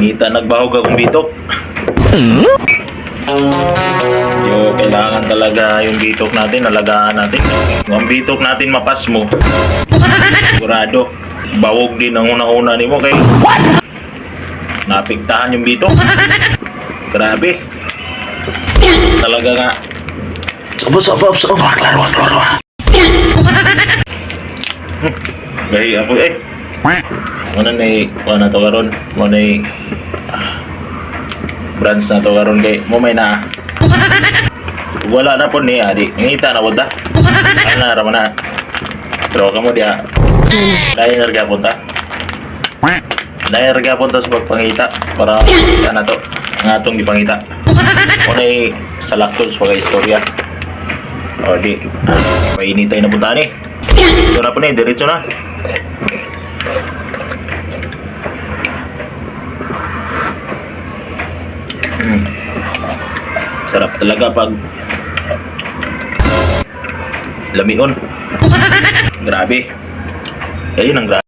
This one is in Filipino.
Ngita nagbahog akong bitok. Yo, kailangan talaga yung bitok natin, alagaan natin. Kung ang bitok natin mapas mo, sigurado, bawog din ang unang-una ni mo kay napigtahan yung bitok. Grabe. Talaga nga. Klaro. Gaya ako eh. Muna na to karon. Muna branch na to karon kay mo may na. Wala na po ni adi. Ngita na wala. Ano na raman na. Pero kamo dia. Dahil nerga punta. Dahil nerga punta sa pagpangita para na to. Ang atong gipangita. Muna salaktos pag istorya. O di. Painitay na punta ni. Ito na po na, diretso na. Sarap talaga pag lamion. Grabe. Ayun ang grabe.